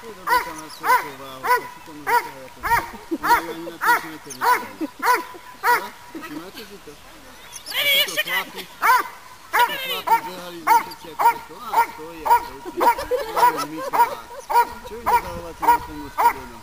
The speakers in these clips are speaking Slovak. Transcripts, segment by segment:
Dobre tam na celkou váhu, tak si to môže ťahať. Oni ani na 5 meter netrvajú. Všimáte si to? Títo chlapi behali z všetci ako takto. Á, stojí a stojí. Ale zmyslela. Čo im nedávate na pomôcť denom?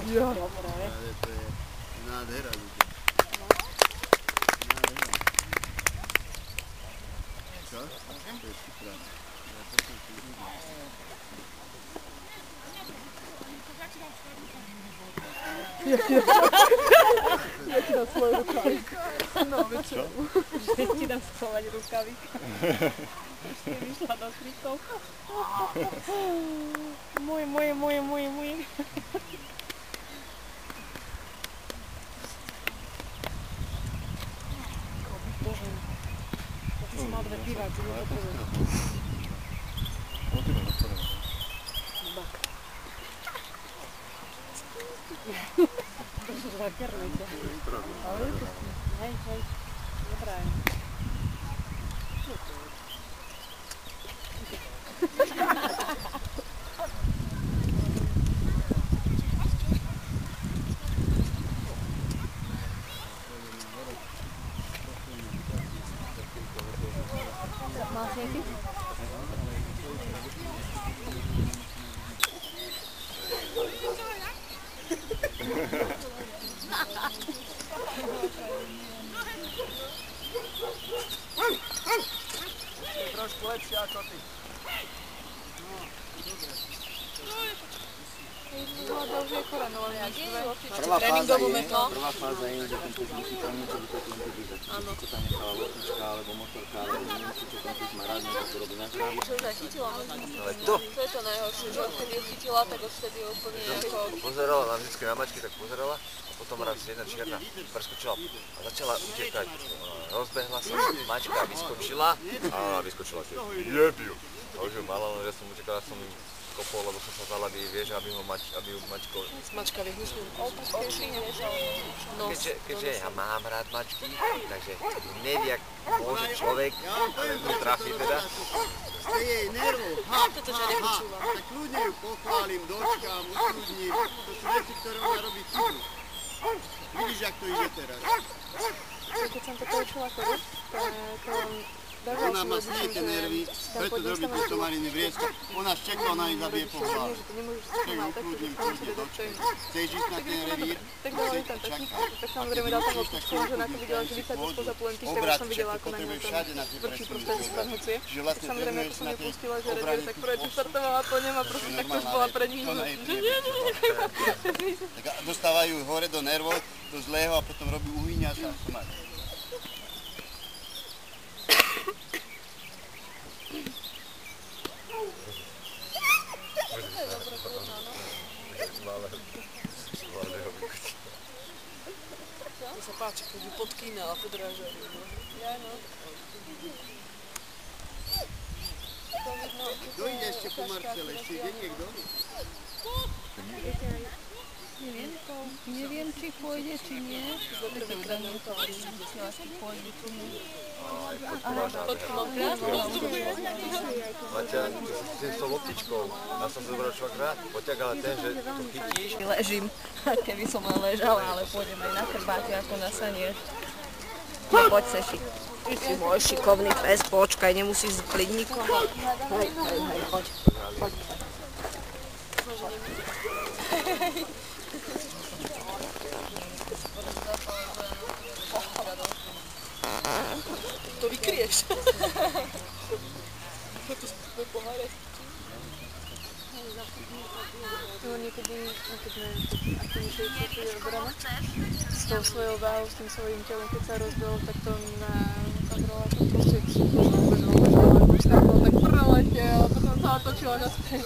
Jo. Ale to je nádhera ľudia. Nádhera. Čo? To je super. Ja to som si videl. Ja ti dám svoj rukavík. No, Čo? Ja ti dám schovať rukavík. Už si vyšla do krikov. Môj. Bože. Ja som mal 2 piva, ty mi potrebujem. Bak. To sú žvakerné. Ale je to... Hej. Dobrá je. Máš nejaký? Trošku lepšie ako ty. Prvá fáza je, že ten pes musí tam niečo vykotliť, čo tam nechala lotnička, alebo motorka, alebo niečo, čo tam pes má rád, niečo to robí na zdraví. Čo už aj chytila? Ale to! To je to najhoršie, že odkedy ju chytila, tak odtedy je úplne ako... Pozerala na vždycky na mačky, tak pozerala a potom raz jedna čierna preskočila a začala utekať. Rozbehla sa, mačka vyskočila a ona vyskočila tiež. Jebiu! A už ju mala, no ja som utekala, som im kopol, lebo som sa vzal, aby vieš, aby ju mačko... Mačka vyhnusnú oči, Keďže ja mám rád mačky, takže nevie, jak môže človek, ale tu trafi teda. Z jej nervov, tak ľudia ju pochválim, dočkám, ukludním. To sú veci, ktoré ona robí chybu. Vidíš, jak to ide teraz. Keď som to počula chodiť, tak Ona má snieté nervy, preto robí tú somariny vrieska. Ona ščeka, ona ich zabije po hlave. Však ukludním, kľudne dočkám. Chceš ísť na ten revír? tak dala tam techniku, tak samozrejme dal tam odpustku, že na to videla, že vysadí spoza plenky, tak už som videla, ako na ňu tam vrčí proste, že sa tam hocuje. Tak samozrejme, ako som ju pustila, že revír, tak prvé čo startovala, to nemá proste, tak to už bola pre nich, že nie. Tak dostávajú hore do nervov, do zlého a potom robí uhyňa sa somar. To sa páči, keď ju podkýna a podrážajú. Ja no. Kto ide ešte po Marcele? Ešte ide niekto? Neviem, či pôjde, či nie. Maťa, ty si s tou loptičkou, ja som sa zobral švakra, poťak, ale ten, že to chytíš. Ležím, keby som len ležala, ale pôjdem aj na chrbáte ako na sanier. Poď, Seši. Ty si môj šikovný pes, počkaj, nemusíš zkliť nikoho. Hej, poď. To vykryješ. To sme pohárať. No niekedy, keď sme aktivnejšie, čo je dobré. tou svojou váhou, s tým svojím telom, keď sa rozbil, tak to nakadrovala to proste skákala tak preletel a potom sa otočila naspäť.